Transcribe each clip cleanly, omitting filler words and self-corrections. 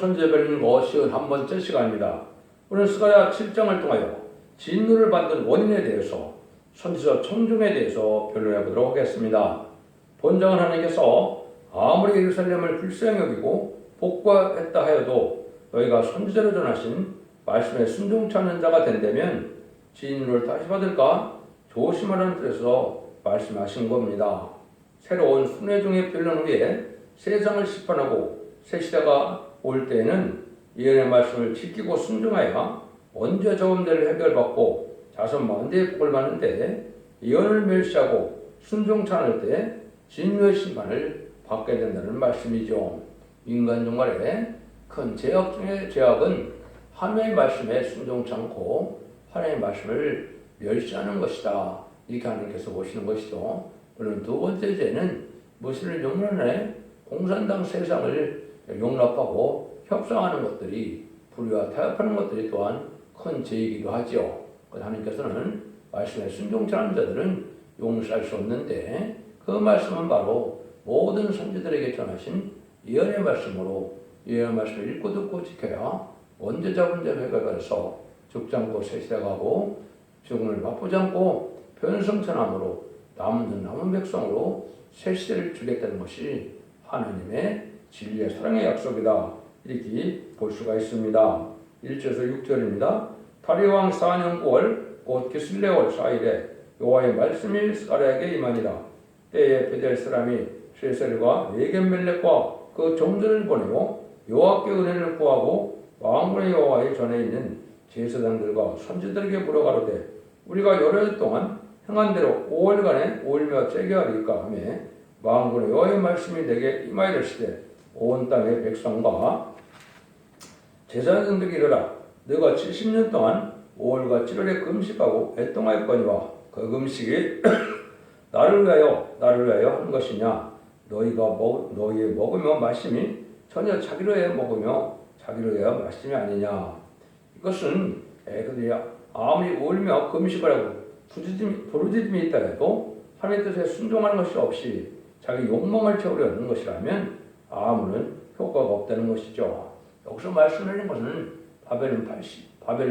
선제별린 거 51번째 시간입니다. 오늘 스가랴 7장을 통하여 진노를 받는 원인에 대해서 선지자 청중에 대해서 변론해 보도록 하겠습니다. 본장은 하나님께서 아무리 예루살렘을 불쌍히 여기고 복과했다 하여도 너희가 선지자로 전하신 말씀에 순종치 않는 자가 된다면 진노를 다시 받을까 조심하라는 뜻에서 말씀하신 겁니다. 새로운 순회중의 변론 후에 세상을 심판하고 새 시대가 올 때에는 예언의 말씀을 지키고 순종하여 원죄 저음대를 해결받고 자손 만대의 복을 받는데 예언을 멸시하고 순종치 않을 때 진노의 심판을 받게 된다는 말씀이죠. 인간 종말의 큰 죄악 중의 죄악은 하나님의 말씀에 순종치 않고 하나님의 말씀을 멸시하는 것이다. 이렇게 하나님께서 보시는 것이죠. 물론 두 번째 죄는 무신을 용납해 공산당 세상을 용납하고 협상하는 것들이 불의와 타협하는 것들이 또한 큰 죄이기도 하죠. 하나님께서는 말씀에 순종치 않은 자들은 용서할 수 없는데 그 말씀은 바로 모든 선지들에게 전하신 예언의 말씀으로 예언의 말씀을 읽고 듣고 지켜야 원죄 잡은 자를 해결해서 죽지 않고 새 시대 가고 죽음을 맛보지 않고 변성천함으로 남은 백성으로 새 시대를 주겠다는 것이 하나님의 진리의 사랑의 약속이다. 이렇게 볼 수가 있습니다. 1절에서 6절입니다. 다리왕 4년 9월 곧 기슬레월 4일에 여호와의 말씀이 스가랴에게 임하니라. 때에 베델 사람이 쉐셀과 네겐멜렉과 그 종들을 보내고 여호와께 은혜를 구하고 만군의 여호와의 전에 있는 제사장들과 선지들에게 물어가로되 우리가 여러 해 동안 행한 대로 5월간에 오일며 째게 하리까 하며 만군의 여호와의 말씀이 내게 임하이르시되 온 땅의 백성과 제사장들에게 이르라. 너가 70년 동안 5월과 7월에 금식하고 애통하였거니와 그 금식이 나를 위하여 하는 것이냐. 너희의 먹으며 마심이 전혀 자기를 위하여 먹으며 자기를 위하여 마심이 아니냐. 이것은 그들이 아무리 울며 금식을 하고 부르짖음이 있다 해도 하나님의 뜻에 순종하는 것이 없이 자기 욕망을 채우려는 것이라면 아무런 효과가 없다는 것이죠. 여기서 말씀하는 것은 바벨론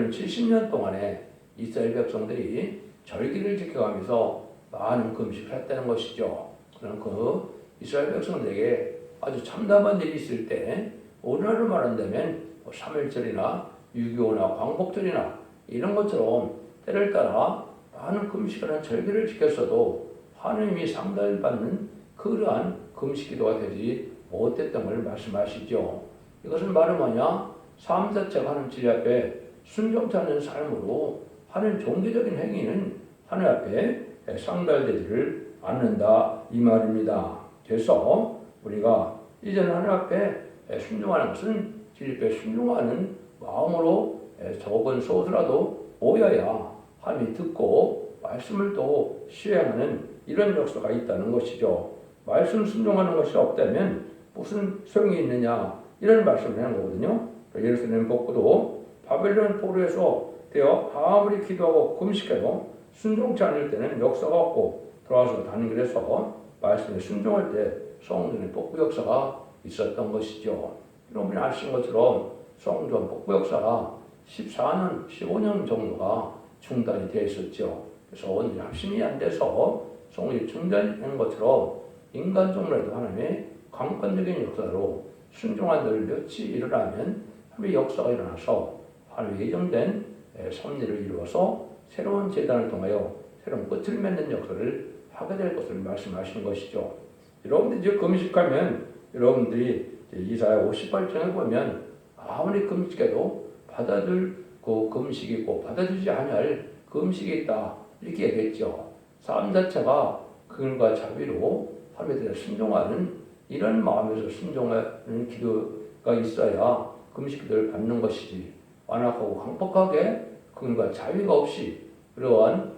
70년 동안에 이스라엘 백성들이 절기를 지켜가면서 많은 금식을 했다는 것이죠. 그럼 그 이스라엘 백성들에게 아주 참담한 일이 있을 때 오늘날로 말한다면 3.1절이나 6.25나 광복절이나 이런 것처럼 때를 따라 많은 금식을 하는 절기를 지켰어도 하나님이 상달을 받는 그러한 금식 기도가 되지 못했던 걸 말씀하시죠. 이것은 바로 뭐냐? 삶 자체가 하나님 진리 앞에 순종치 않는 삶으로 하는 종교적인 행위는 하나님 앞에 상달되지를 않는다 이 말입니다. 그래서 우리가 이제는 하나님 앞에 순종하는 것은 진리 앞에 순종하는 마음으로 적은 소수라도 모여야 하나님이 듣고 말씀을 또 수행하는 이런 역사가 있다는 것이죠. 말씀 순종하는 것이 없다면 무슨 소용이 있느냐 이런 말씀을 하는 거거든요. 예루살렘 복구도 바벨론 포로에서 되어 아무리 기도하고 금식해도 순종치 않을 때는 역사가 없고 돌아와서 다른 길에서 말씀에 순종할 때 성전의 복구 역사가 있었던 것이죠. 여러분이 아시는 것처럼 성전 복구 역사가 14년, 15년 정도가 중단이 되어 있었죠. 그래서 원전이 합심이 안 돼서 성전이 중단된 것처럼 인간 종말에도 하나님의 강권적인 역사로 순종한 늘 며칠 일어나면 하나님의 역사가 일어나서 하나님의 예정된 섭리를 이루어서 새로운 재단을 통하여 새로운 끝을 맺는 역사를 하게 될 것을 말씀하시는 것이죠. 여러분들이 이제 금식하면 여러분들이 이사야 58장을 보면 아무리 금식해도 받아들 그 금식이 있고 받아주지 않을 금식이 있다 이렇게 얘기했죠. 삶 자체가 그늘과 자비로 하나님에 대해 순종하는 이런 마음에서 순종하는 기도가 있어야 금식 기도를 받는 것이지 완악하고 강폭하게 그늘과 자비가 없이 그러한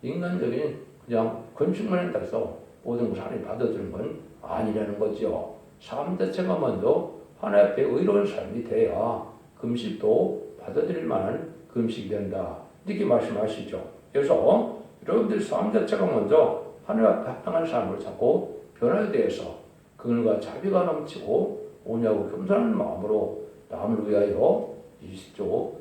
인간적인 그냥 건축만에 따라서 모든 것을 하나님 받아주는 건 아니라는 거죠. 삶 자체가 먼저 하나님 앞에 의로운 삶이 돼야 금식도 받아들일 만한 금식이 된다. 이렇게 말씀하시죠. 그래서 여러분들 삶 자체가 먼저 하나님 앞에 합당한 삶을 찾고 변화에 대해서 그늘과 자비가 넘치고 온유하고 겸손한 마음으로 남을 위하여 이쪽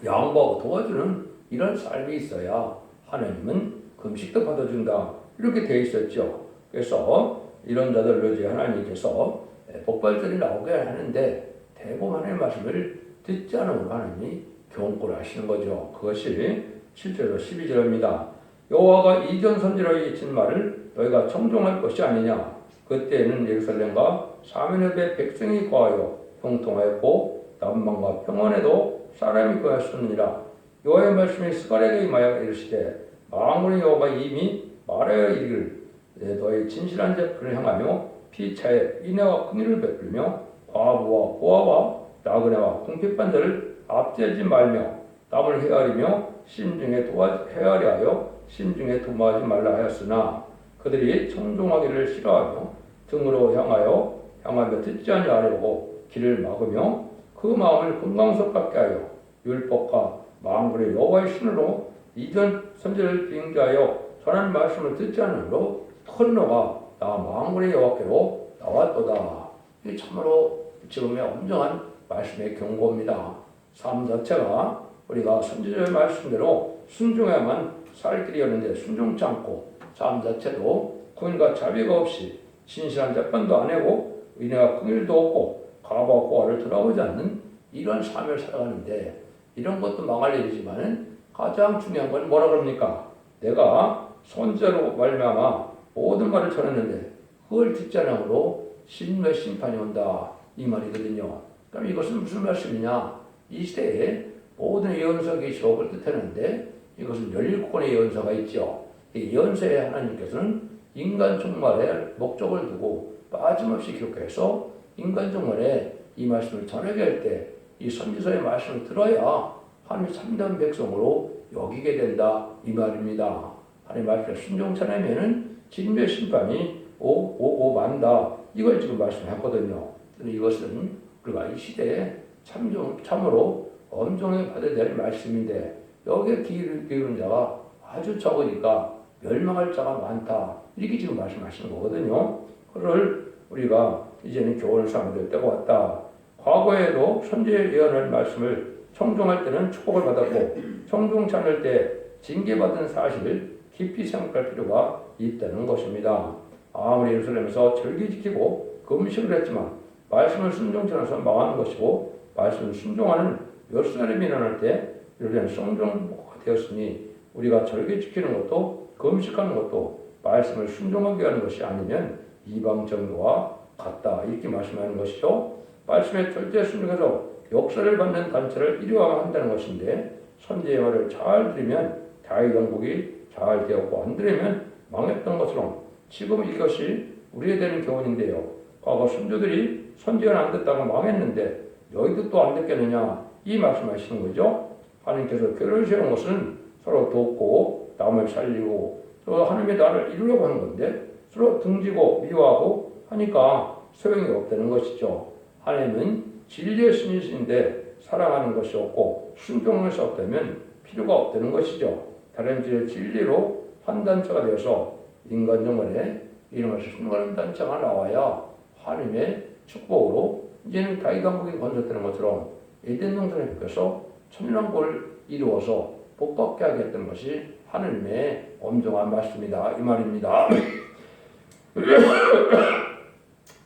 양보하고 도와주는 이런 삶이 있어야 하나님은 금식도 받아준다. 이렇게 되어 있었죠. 그래서 이런 자들로 이제 하나님께서 복발들이 나오게 하는데 대부분 하나님의 말씀을 듣지 않으므로 하나님이 경고를 하시는 거죠. 그것이 7절에서 12절입니다. 여호와가 이전 선지자에게 친 말을 너희가 청종할 것이 아니냐. 그때에는 예루살렘과 사면협의 백성이 거하여 형통하였고 남방과 평원에도 사람이 거하였느니라. 여호와의 말씀이 스가랴에게 임하여 이르시되 만군의 여호와가 이미 말하여 이르기를 너희 진실한 자들을 향하며 피차에 인애와 긍휼을 베풀며 과부와 고아와 나그네와 궁핍한 자를 압제하지 말며 남을 헤아리며 심중에 헤아려 하여 심중에 도모하지 말라 하였으나 그들이 청종하기를 싫어하며 등으로 향하며 듣지 아니하려고 길을 막으며 그 마음을 금강석같게 하여 율법과 만군의 여호와의 신으로 이전 선지자를 빙자하여 전한 말씀을 듣지 않으므로 큰 노가 나 만군의 여호와께로 나왔도다. 이 참으로 지금의 엄정한 말씀의 경고입니다. 삶 자체가 우리가 선지자의 말씀대로 순종해야만 살 길이었는데 순종치 않고 삶 자체도 긍휼과 자비가 없이 진실한 재판도 안 하고 은혜와 긍휼도 없고 과부와 고아를 돌아보지 않는 이런 삶을 살아가는데 이런 것도 망할 일이지만은 가장 중요한 건 뭐라 그럽니까? 내가 선지자로 말미암아 모든 말을 전했는데 그걸 듣지 않으므로 심의 심판이 온다 이 말이거든요. 그럼 이것은 무슨 말씀이냐? 이 시대에 모든 예언서 계시록을 뜻하는데 이것은 17권의 예언서가 있죠. 이 예언서에 하나님께서는 인간 종말의 목적을 두고 빠짐없이 기록해서 인간 종말에 이 말씀을 전하게 할 때 이 선지서의 말씀을 들어야 하나님의 참된 백성으로 여기게 된다 이 말입니다. 하나님의 말씀에 순종치 않으면은 진멸 심판이 오고 만다 이걸 지금 말씀했거든요. 이것은 우리가 이 시대에 참으로 엄정하게 받아야 될 말씀인데 여기에 귀를 기울이는 자가 아주 적으니까 멸망할 자가 많다 이렇게 지금 말씀하시는 거거든요. 그를 우리가 이제는 교훈을 삼아야 될 때가 왔다. 과거에도 선지의 예언할 말씀을 청종할 때는 축복을 받았고 청종치 않을 때 징계받은 사실을 깊이 생각할 필요가 있다는 것입니다. 아무리 예루살렘에서 절기 지키고 금식을 했지만 말씀을 순종치 않아서 망하는 것이고 말씀을 순종하는 예루살렘이 일어날 때 이런 성전가 되었으니 우리가 절기 지키는 것도 금식하는 것도 말씀을 순종하게 하는 것이 아니면 이방 정도와 같다 이렇게 말씀하는 것이죠. 말씀에 절대 순종해서 역사를 받는 단체를 일용한다는 것인데 선지의 말을 잘 들으면 다윗 왕국이 잘 되었고 안 들으면 망했던 것처럼 지금 이것이 우리에 대한 교훈인데요. 과거 선조들이 선지를 안 듣다가 망했는데 너희도 또 안 듣겠느냐 이 말씀하시는 거죠. 하나님께서 교회를 세운 것은 서로 돕고 남을 살리고 또 하나님의 나라를 이루려고 하는 건데 서로 등지고 미워하고 하니까 소용이 없다는 것이죠. 하나님은 진리의 신이신데 사랑하는 것이 없고 순종할 수 없다면 필요가 없다는 것이죠. 다른 진리로 한 단체가 되어서 인간 정원에 이름을 순종하는 단체가 나와야 하나님의 축복으로 이제는 다윗 왕국이 건설되는 것처럼 에덴 동산에 펴서 천년왕국을 이루어서 복받게 하겠다는 것이 하나님의 엄정한 말씀이다 이 말입니다.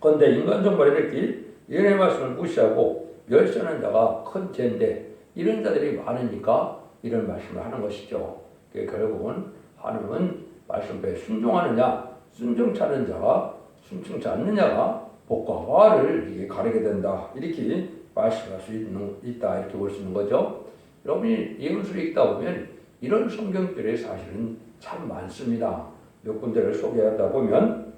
그런데 인간 정말에 이렇게 예언의 말씀을 무시하고 멸시하는 자가 큰 죄인데 이런 자들이 많으니까 이런 말씀을 하는 것이죠. 결국은 하나님은 말씀에 순종하느냐 순종치 않는 자가 순종치 않느냐가 복과 화를 가리게 된다 이렇게 말씀할 수 있다 이렇게 볼 수 있는 거죠. 여러분이 예언서를 읽다 보면 이런 성경들의 사실은 참 많습니다. 몇 군데를 소개하다 보면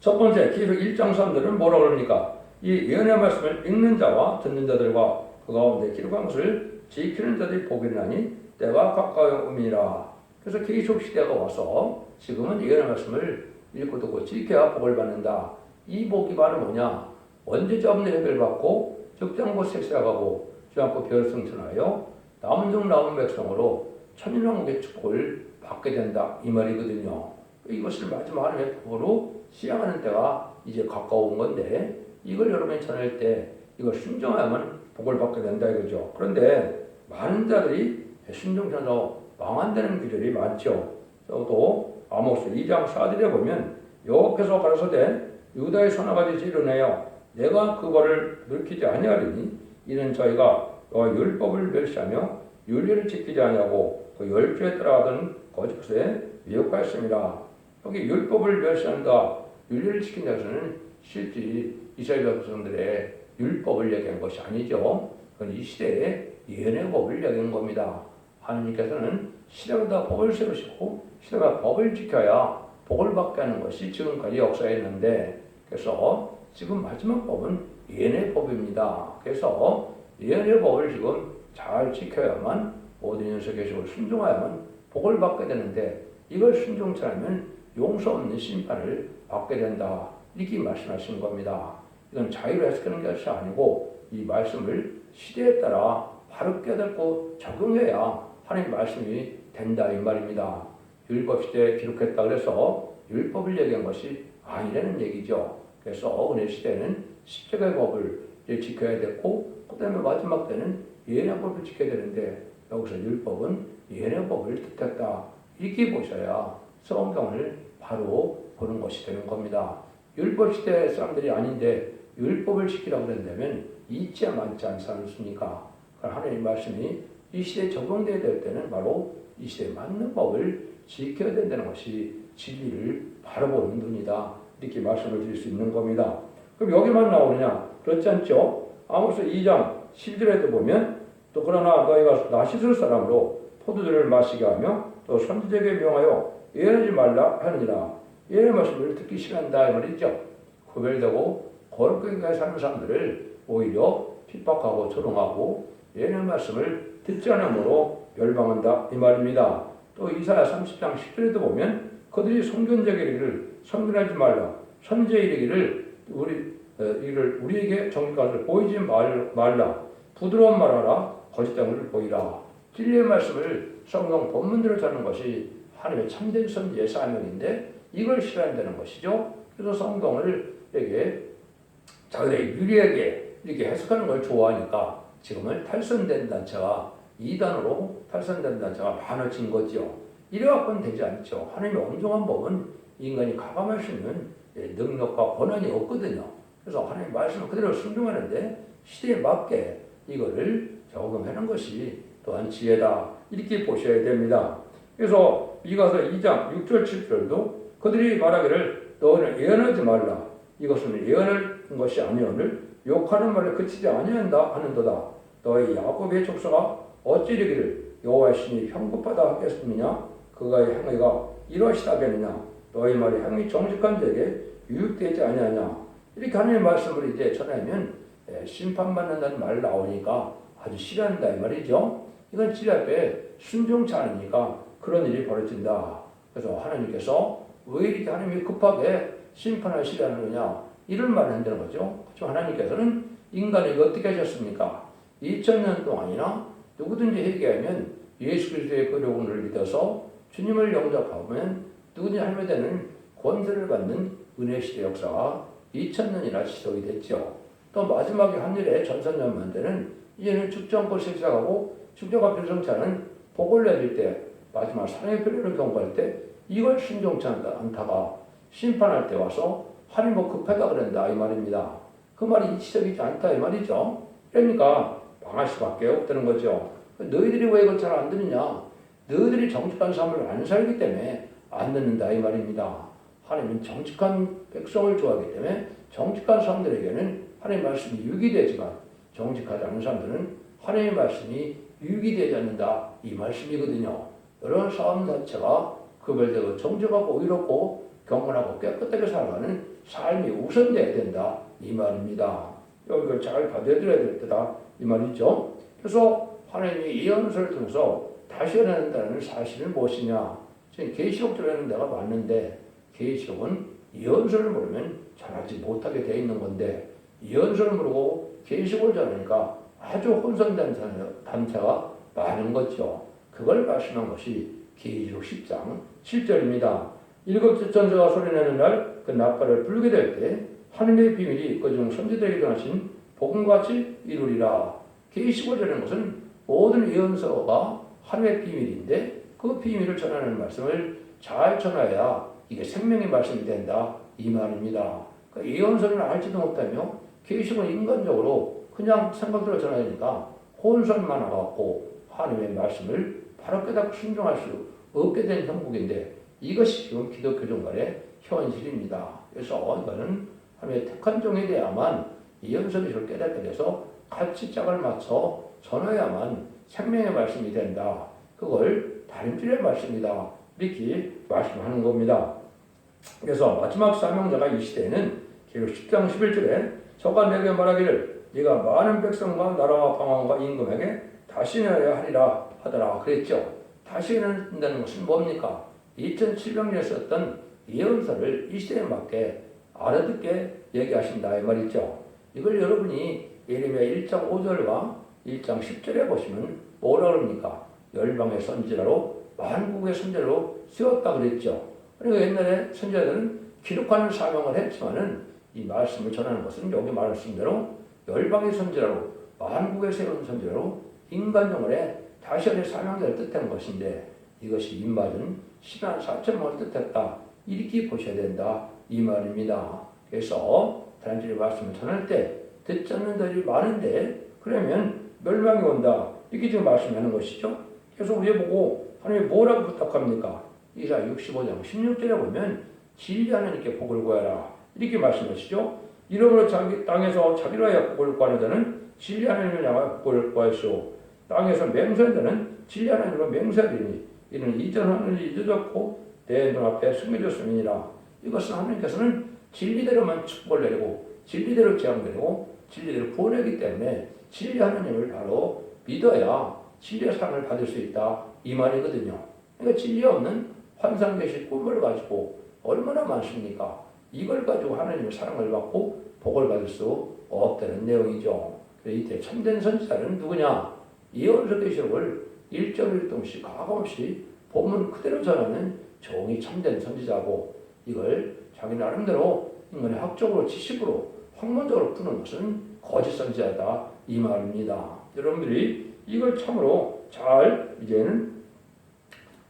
첫 번째 계속 1장 3절은 뭐라고 그럽니까? 이 예언의 말씀을 읽는 자와 듣는 자들과 그 가운데 기록한 것을 지키는 자들이 복이 나니 때가 가까워 옵니다. 그래서 계속 시대가 와서 지금은 예언의 말씀을 읽고 듣고 지켜야 복을 받는다. 이 복이 바로 뭐냐? 원죄자 없는 예배를 받고 적장고 색세하고 주않고 별승천하여 남은 종 남은 백성으로 천인왕국의 축복을 받게 된다 이 말이거든요. 이것을 마지막 하나님의 복으로 시행하는 때가 이제 가까운 건데 이걸 여러분이 전할 때 이거 순종하면 복을 받게 된다 이거죠. 그런데 많은 자들이 순종치 않아서 망한다는 구절이 많죠. 또 아모스 2장 4절에 보면 여호와께서 가라사대 유다의 선악아지 지르내어 내가 그 벌을 늘키지 아니하리니 이는 저희가 율법을 멸시하며 윤리를 지키지 아니하고 그 열조에 따라가던 거짓것에 미혹하였습니다. 여기 율법을 멸시한다, 윤리를 지킨다 해서는 실제 이스라엘 백성들의 율법을 얘기한 것이 아니죠. 그건 이 시대의 예언의 법을 얘기한 겁니다. 하나님께서는 시대마다 법을 세우시고 시대마다 법을 지켜야 복을 받게 하는 것이 지금까지 역사였는데, 그래서 지금 마지막 법은 예언의 법입니다. 그래서 예언의 법을 지금 잘 지켜야만 모든 녀석의 계시를 순종하야만 복을 받게 되는데, 이걸 순종치 않으면 용서 없는 심판을 받게 된다, 이렇게 말씀하신 겁니다. 이건 자유로 해석하는 것이 아니고 이 말씀을 시대에 따라 바로 깨닫고 적용해야 하나님의 말씀이 된다 이 말입니다. 율법 시대에 기록했다 그래서 율법을 얘기한 것이 아니라는 얘기죠. 그래서 은혜 시대는 십자가의 법을 지켜야 되고, 그 다음에 마지막 때는 예언의 법을 지켜야 되는데, 여기서 율법은 예언의 법을 뜻했다, 이렇게 보셔야 성경을 바로 보는 것이 되는 겁니다. 율법 시대 사람들이 아닌데 율법을 지키라고 그런다면 이치가 많지 않지 않습니까? 하나님의 말씀이 이 시대에 적용되어야 될 때는 바로 이 시대에 맞는 법을 지켜야 된다는 것이 진리를 바라보는 눈이다, 이렇게 말씀을 드릴 수 있는 겁니다. 그럼 여기만 나오느냐? 그렇지 않죠? 아모스 2장 11절에도 보면 또 그러나 너희가 나시술 사람으로 포도주를 마시게 하며 또 선지자에게 명하여 예언하지 말라 하느니라. 예언의 말씀을 듣기 싫어한다 이 말이죠. 구별되고 거룩하게 사는 사람들을 오히려 핍박하고 조롱하고 예언의 말씀을 듣지 않으므로 멸망한다 이 말입니다. 또 이사야 30장 10절에도 보면 그들이 성견자에게 이르기를 성견하지 말라, 선지자에 이르기를 우리에게 정직한 것을 보이지 말라, 부드러운 말하라, 거짓됨을 보이라. 진리의 말씀을 성경 본문대로 전하는 것이 하나님의 참된 선지의 사명인데 이걸 싫어한다는 것이죠. 그래서 성경을 이렇게 자기들의 유리하게 이렇게 해석하는 걸 좋아하니까 지금은 탈선된 단체가 이단으로 탈선된 단체가 많아진 거죠. 이래갖고는 되지 않죠. 하나님의 온전한 법은 인간이 가감할 수 있는 능력과 권한이 없거든요. 그래서 하나님의 말씀을 그대로 순종하는데 시대에 맞게 이거를 적용하는 것이 또한 지혜다, 이렇게 보셔야 됩니다. 그래서 미가서 2장 6절 7절도 그들이 말하기를 너는 예언하지 말라, 이것은 예언할 것이 아니오늘 욕하는 말에 그치지 아니한다 하는도다. 너희 야곱의 족속아 어찌 이르기를 여호와의 신이 형급하다 하겠느냐? 그가의 행위가 이러시다겠느냐? 너희 말이 행위 정직한 자에게 유익되지 아니하냐? 이렇게 하나님의 말씀을 이제 전하면 심판받는다는 말 나오니까 아주 싫어한다 이 말이죠. 이건 지 앞에 순종치 않으니까 그런 일이 벌어진다. 그래서 하나님께서 왜 이렇게 하나님이 급하게 심판하시려 하느냐, 이런 말을 한다는 거죠. 그렇죠? 하나님께서는 인간에게 어떻게 하셨습니까? 2000년 동안이나 누구든지 회개하면 예수 그리스도의 그리움을 믿어서 주님을 영접하면 누구든지 하나님에 대한 권세를 받는 은혜 시대 역사가 2000년이나 지속이 됐죠. 또 마지막에 한일의 전선년만 되는 이제는 축정권 시작하고 축정과 필성치 않은 복을 내릴 때, 마지막 사랑의 표류를 경고할 때 이걸 순종치 않다가 심판할 때 와서 하나님 뭐 급하다 그런다 이 말입니다. 그 말이 이치적이지 않다 이 말이죠. 그러니까 망할 수밖에 없다는 거죠. 너희들이 왜 이걸 잘 안 듣느냐? 너희들이 정직한 삶을 안 살기 때문에 안 듣는다 이 말입니다. 하나님은 정직한 백성을 좋아하기 때문에 정직한 사람들에게는 하나님의 말씀이 유익이 되지만 정직하지 않은 사람들은 하나님의 말씀이 유익이 되지 않는다 이 말씀이거든요. 이런 싸움 자체가 구별되고 정직하고 의롭고 경건하고 깨끗하게 살아가는 삶이 우선돼야 된다 이 말입니다. 이걸 잘 받아들여야 될 때다 이 말이죠. 그래서 하나님이 예언서를 통해서 다시 일어난다는 사실은 무엇이냐? 지금 계시록 들어가는 데가 맞는데 계시록은 예언서를 모르면 전하지 못하게 되어 있는 건데 예언서를 모르고 계시록을 전하니까 아주 혼선된 단체가 많은 거죠. 그걸 말씀한 것이 계시록 10장 7절입니다. 일곱 천사가 소리내는 날 그 나팔을 불게 될 때 하늘의 비밀이 그중 선지자에게 전하신 복음같이 이루리라. 계시고자라는 것은 모든 예언서가 하나님의 비밀인데 그 비밀을 전하는 말씀을 잘 전해야 이게 생명의 말씀이 된다 이 말입니다. 그러니까 예언서를 알지도 못하며 계시록은 인간적으로 그냥 생각대로 전하니까 혼선만 와갖고 하나님의 말씀을 바로 깨닫고 순종할 수 없게 된 형국인데 이것이 지금 기독교 종말의 현실입니다. 그래서 이거는 하나님의 택한 종에 대해야만 예언서를 깨닫게 돼서 같이 짝을 맞춰 전해야만 생명의 말씀이 된다. 그걸 다림질의 말씀이다. 이렇게 말씀하는 겁니다. 그래서 마지막 사명자가 이 시대에는 기록 10장 11절에 저가 내게 말하기를 네가 많은 백성과 나라와 방언과 임금에게 다시 내야 하리라 하더라 그랬죠. 다시 내는다는 것은 뭡니까? 2700년에 썼던 예언서를 이 시대에 맞게 알아듣게 얘기하신다 이 말이죠. 이걸 여러분이 예레미야 1장 5절과 1장 10절에 보시면 뭐라 그럽니까? 열방의 선지자로 만국의 선지자로 세웠다 그랬죠. 그러니까 옛날에 선지자들은 기록하는 사명을 했지만은 이 말씀을 전하는 것은 여기 말씀한 대로 열방의 선지자로 만국에 세운 선지자로 인간 영혼에 다시 하는 사명자를 뜻하는 것인데 이것이 입맞은 10만 4천명을 뜻했다. 이렇게 보셔야 된다. 이 말입니다. 그래서 단지 말씀을 전할 때 듣지 않는 자들이 많은데 그러면 멸망이 온다. 이렇게 지금 말씀하는 것이죠. 그래서 우리 보고 하나님이 뭐라고 부탁합니까? 이사 65장 16절에 보면 진리 하나님께 복을 구하라. 이렇게 말씀하시죠. 이러므로 자기 땅에서 자기로 하여 복을 구하는 자는 진리 하나님을 향하여 복을 구하시오. 땅에서 맹세한 자는 진리 하나님으로 맹세하리니 이는 이전 하늘이 잊어졌고 내 눈앞에 숨겨졌음이니라. 이것은 하나님께서는 진리대로만 축복을 내리고 진리대로 재앙 내리고 진리대로 구원하기 때문에 진리 하나님을 바로 믿어야 진리의 상을 받을 수 있다 이 말이거든요. 그러니까 진리 없는 환상계시 꿈을 가지고 얼마나 많습니까? 이걸 가지고 하나님의 사랑을 받고 복을 받을 수 없다는 내용이죠. 그래서 이때 참된 선지자는 누구냐? 예언서 계시록을 1.1동씩 가감없이 본문 그대로 전하는 종이 참된 선지자고 이걸 자기 나름대로 인간의 학적으로 지식으로 학문적으로 푸는 것은 거짓 선지자다 이 말입니다. 여러분들이 이걸 참으로 잘 이제는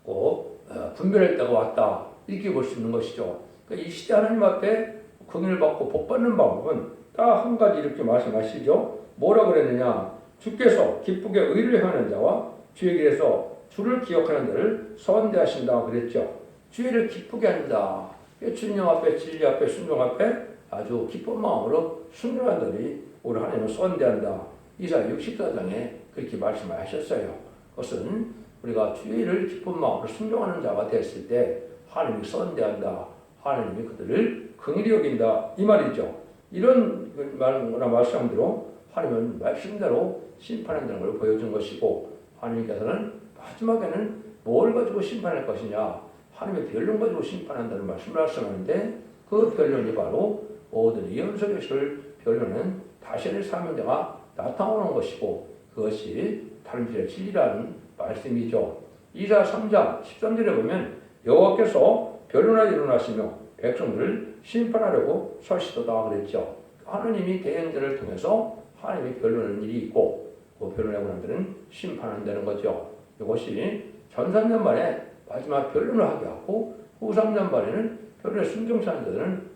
꼭 분별할 때가 왔다 이렇게 볼 수 있는 것이죠. 그러니까 이 시대 하나님 앞에 긍휼을 받고 복 받는 방법은 딱 한 가지 이렇게 말씀하시죠. 뭐라 그랬느냐? 주께서 기쁘게 의를 행하는 자와 주의 길에서 주를 기억하는 자를 선대하신다 그랬죠. 주의를 기쁘게 한다. 주님 앞에 진리 앞에 순종 앞에 아주 기쁜 마음으로 순종한 자들이 우리 하나님을 선대한다. 이사 64장에 그렇게 말씀하셨어요. 그것은 우리가 주의를 기쁜 마음으로 순종하는 자가 됐을 때 하나님이 선대한다. 하나님이 그들을 긍휼히 여긴다. 이 말이죠. 이런 말씀대로 하나님은 말씀대로 심판한다는 걸 보여준 것이고 하나님께서는 마지막에는 뭘 가지고 심판할 것이냐 하나님의 변론 가지고 심판한다는 말씀을 하시는데 그 변론이 바로 모든 예언서 계시를 변론은 다시의 사명자가 나타나는 것이고 그것이 다름질의 진리라는 말씀이죠. 이사 3장 13절에 보면 여호와께서 변론하여 일어나시며 백성들을 심판하려고 서시도다 그랬죠. 하나님이 대행자를 통해서 하나님이 변론하는 일이 있고 그 변론하고 난 데는 심판한다는 거죠. 이것이 전 3년 만에 마지막 변론을 하게 하고 후 3년 만에는 변론에 순종치 않은 자들은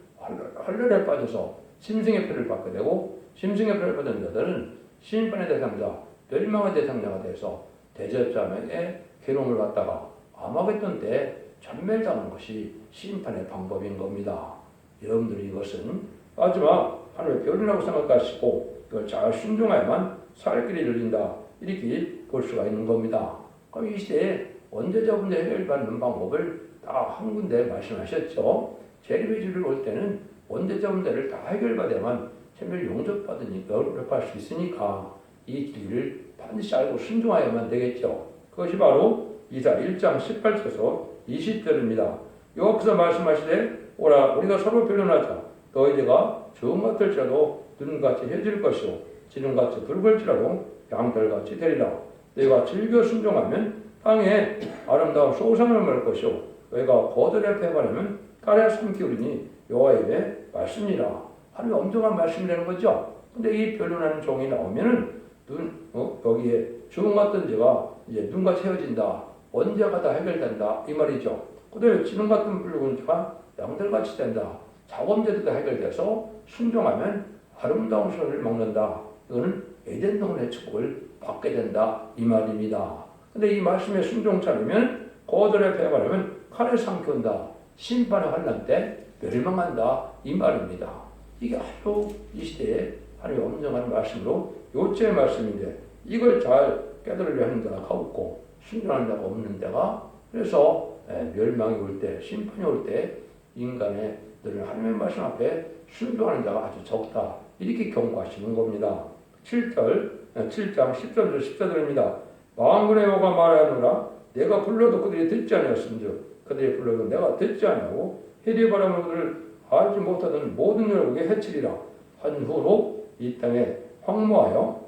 환란에 빠져서 심승의 표를 받게 되고 심승의 표를 받은 자들은 심판의 대상자, 멸망의 대상자가 돼서 대접자에게 괴로움을 받다가 아마겟돈 때 전멸당하는 것이 심판의 방법인 겁니다. 여러분들이 이것은 마지막 하나님의 변론이라고 생각하시고 이걸 잘 순종해야만 살 길이 열린다. 이렇게 볼 수가 있는 겁니다. 그럼 이 시대에 원죄자분들 해결받는 방법을 다 한 군데 말씀하셨죠. 재림의주를 올 때는 원죄자분들을 다 해결받아야만 생명을 용접받으니까 용접할 수 있으니까 이 길을 반드시 알고 순종하여야만 되겠죠. 그것이 바로 이사 1장 18절에서 20절입니다. 여호와께서 말씀하시되 오라 우리가 서로 변론하자. 너희들과 정 같을지라도 눈같이 해질 것이요 지름같이 붉을지라도 양털같이 되리라. 너희가 즐겨 순종하면 땅에 아름다운 소산을 먹을 것이요 너희가 거들에 패반하면 딸에 삼키우리니 여호와의 말씀이라. 하나님의 엄정한 말씀이라는 거죠. 근데 이 변론하는 종이 나오면은 여기에 주문 같은 죄가 이제 눈과 채워진다. 언제가 다 해결된다. 이 말이죠. 그다음에 지능 같은 붉은 죄가 양들같이 된다. 자범죄도 다 해결돼서 순종하면 아름다운 선을 먹는다. 이거는 에덴 동산의 축복을 받게 된다. 이 말입니다. 근데 이 말씀에 순종치 않으면 거절에 배반하면 칼에 삼켜온다. 심판의 환난 때 멸망한다. 이 말입니다. 이게 아주 이 시대에 하나님의 엄정한 말씀으로 요체의 말씀인데 이걸 잘 깨달으려 하는 데가 없고 순종하는 데가 없는 데가 그래서 멸망이 올 때, 심판이 올 때 인간의 늘 하나님의 말씀 앞에 순종하는 자가 아주 적다. 이렇게 경고하시는 겁니다. 7장 10절 14절입니다. 만군의 여호와가 말하노라 내가 불러도 그들이 듣지 아니하였음즉 그들이 불러도 내가 듣지 아니하고 해리 바람을 그들을 알지 못하던 모든 여러분에게 해치리라. 한 후로 이 땅에 황무하여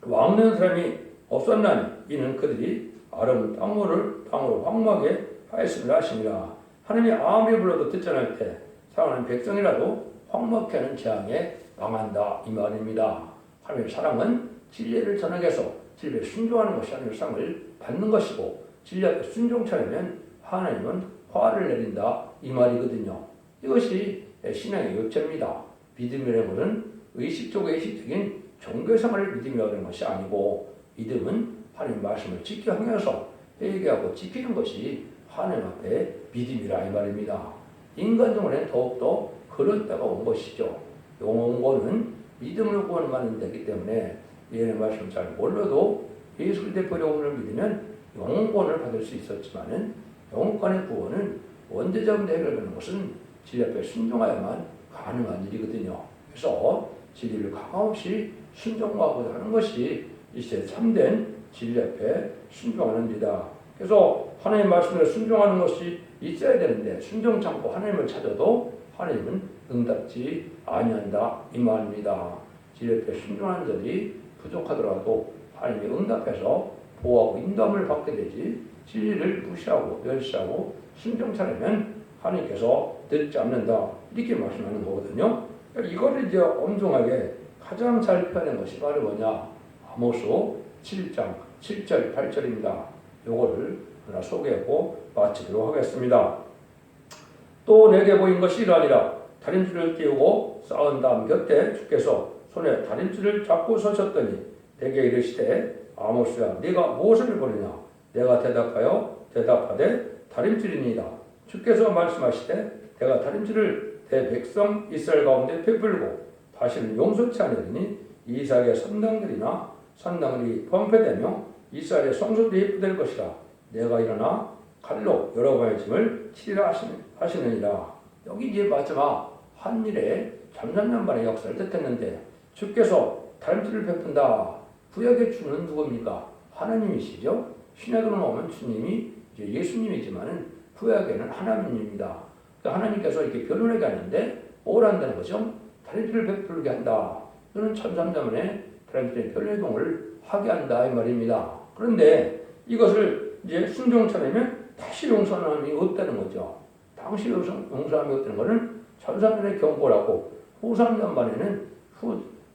왕는 사람이 없었나니 이는 그들이 아름 땅으로 황무하게 하였음을 하시니라. 하나님이 아무리 불러도 듣지 않을 때 사랑하는 백성이라도 황무하게 하는 재앙에 망한다. 이 말입니다. 하나님의 사랑은 진리를 전하게 해서 진리에 순종하는 것이 하나님의 사랑을 받는 것이고 진리 앞에 순종치 않으면 하나님은 화를 내린다. 이 말이거든요. 이것이 신앙의 요체입니다. 믿음이라는 것은 의식적인 종교생활을 믿음이라고 하는 것이 아니고 믿음은 하나님 말씀을 지켜 행해서 회개하고 지키는 것이 하나님 앞에 믿음이라 이 말입니다. 인간적으로는 더욱더 그럴 때가 온 것이죠. 영혼권은 믿음으로 구원받는 데이기 때문에 얘는 말씀을 잘 몰라도 예수 그리스도의 보혈을 믿으면 영혼권을 받을 수 있었지만은 영혼권의 구원은 원죄자분의 해결되는 것은 진리 앞에 순종하여만 가능한 일이거든요. 그래서 진리를 가감없이 순종하고자 하는 것이 이 시대에 참된 진리 앞에 순종하는 일이다. 그래서 하나님의 말씀에 순종하는 것이 있어야 되는데 순종 참고 하나님을 찾아도 하나님은 응답지 아니한다 이 말입니다. 진리 앞에 순종하는 자들이 부족하더라도 하나님이 응답해서 보호하고 인도함을 받게 되지 진리를 무시하고 멸시하고 순종치 않으면 하나님께서 듣지 않는다 이렇게 말씀하는 거거든요. 이거를 이제 엄중하게 가장 잘 표현한 것이 바로 뭐냐? 아모스 7장 7절 8절입니다. 요거를 하나 소개하고 마치도록 하겠습니다. 또 내게 보인 것이 이러하니라. 다림줄을 띄우고 쌓은 다음 곁에 주께서 손에 다림줄을 잡고 서셨더니 내게 이르시되 아모스야 네가 무엇을 보느냐? 내가 대답하되 다림줄이니이다. 주께서 말씀하시되 내가 다림줄을 내 백성 이스라엘 가운데 베풀고 다시는 용서치 않으리니 이삭의 산당들이 범패되며 이스라엘의 성소들이 예쁘될 것이라. 내가 일어나 칼로 여러분의 짐을 치리라 하시느니라. 여기 이제 마지막 한 일에 잠잠년만의 역사를 뜻했는데 주께서 다림줄을 베푼다. 구약의 주는 누굽니까? 하나님이시죠. 신약으로 오면 주님이 이제 예수님이지만은 구약에는 하나님입니다. 그러니까 하나님께서 이렇게 변론하게 하는데 뭘 한다는 거죠? 다림줄을 베풀게 한다. 이는 천삼자만에 다림줄의 변례동을 하게 한다 이 말입니다. 그런데 이것을 이제 순종치 않으면 다시 용서함이 없다는 거죠. 당시 용서함이 없다는 것은 천삼년의 경고라고 후 3년 만에는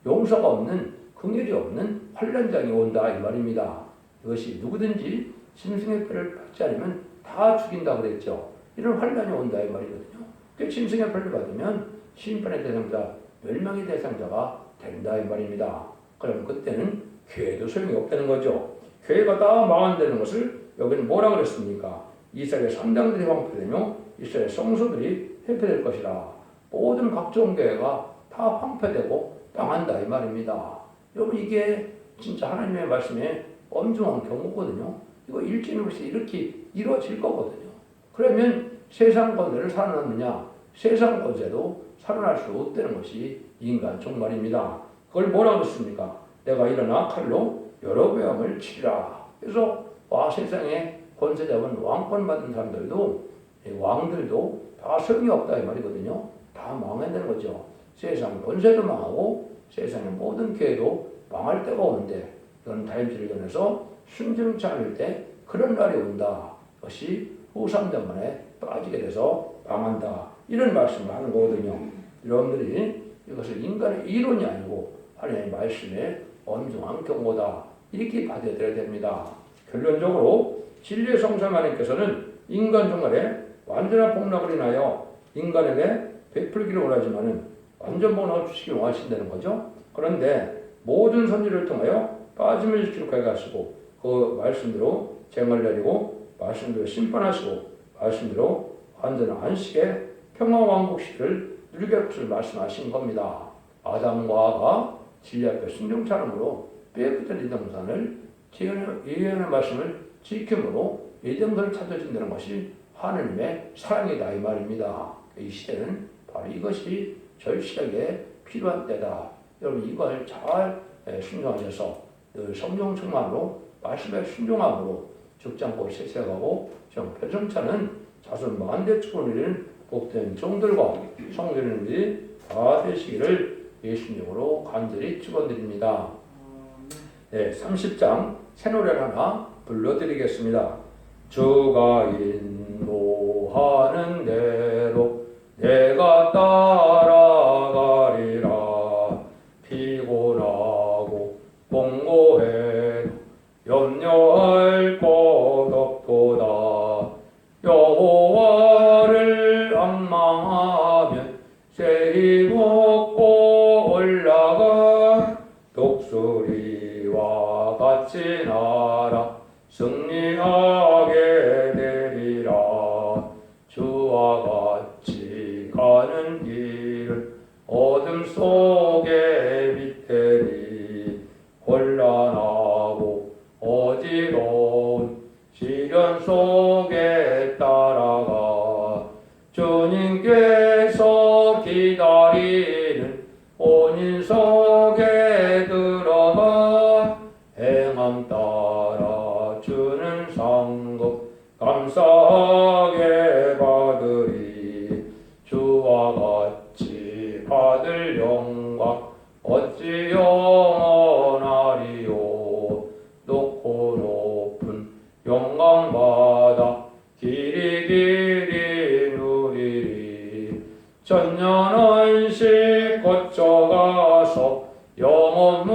용서가 없는 긍휼이 없는 환난장이 온다 이 말입니다. 이것이 누구든지 짐승의 표를 받지 않으면 다 죽인다고 그랬죠. 이런 환난이 온다 이 말이거든요. 그 짐승의 표를 받으면 심판의 대상자, 멸망의 대상자가 된다 이 말입니다. 그러면 그때는 교회도 소용이 없다는 거죠. 교회가 다 망한다는 것을 여기는 뭐라 그랬습니까? 이스라엘의 산당들이 황폐되며 이스라엘 성소들이 회폐될 것이라. 모든 각종 교회가 다 황폐되고 망한다 이 말입니다. 여러분 이게 진짜 하나님의 말씀에 엄중한 경고거든요. 이거 일진으로서 이렇게 이루어질 거거든요. 그러면 세상 권세를 살아남느냐? 세상 권세도 살아날 수 없다는 것이 인간 종말입니다. 그걸 뭐라고 했습니까? 내가 일어나 칼로 여러 명을 치리라. 그래서 세상에 권세 잡은 왕권 받은 사람들도 왕들도 다 소용이 없다 이 말이거든요. 다 망해야 되는 거죠. 세상 권세도 망하고 세상의 모든 교회도 망할 때가 오는데 이런 다림질을 전해서 순종치 않을 때 그런 날이 온다. 그것이 후 3년 만에 빠지게 돼서 망한다. 이런 말씀을 하는 거거든요. 여러분들이 이것을 인간의 이론이 아니고 하나님의 말씀에 엄중한 경고다. 이렇게 받아들여야 됩니다. 결론적으로 진리의 성삼 하나님께서는 인간 중간에 완전한 복락을 인하여 인간에게 베풀기를 원하지만은 완전 복락을 주시기를 원하신다는 거죠. 그런데 모든 선지를 통하여 빠짐을 기록하게 하시고 그 말씀대로 쟁을 내리고 말씀대로 심판하시고 말씀대로 완전한 안식의 평화 왕국 시대를 누리게 할 것을 말씀하신 겁니다. 아담과 하와가 진리 앞에 순종처럼으로 빼앗겼던 이동산을 예언의 말씀을 지킴으로 이동산을 찾아준다는 것이 하나님의 사랑이다 이 말입니다. 이 시대는 바로 이것이 저희 시대에 필요한 때다. 여러분 이걸 잘 순종하셔서 성령 충만으로 말씀에 순종함으로 죽지 않고 세세가고 변성차는 자손 만대 축복을 누리는 복된 종들과 성도님들이 다 되시기를 예수님으로 간절히 축원드립니다. 네, 30장 새 노래를 하나 불러드리겠습니다. 주가 인도하는 대로 내가 따라가리라. 피곤하고 공고해도 염려할 것 없도다. 여호와를 앙망하면 새히 걷고 올라가. 독수리와 같이 날아 승리하게 되리라. 주와 같이 가는 길을 어둠 속에 비태리. 곤란하고 어지러운 시련 속에 따라가. 주님께서 기다리는 온인 속에 들어가. 행함 따라 주는 상급 감사하게 받으리. 주와 같이 받을 영광 어찌 영원하리요. 높고 높은 영광 받아 길이 길이 누리리. 천년 안식 거쳐가서 영원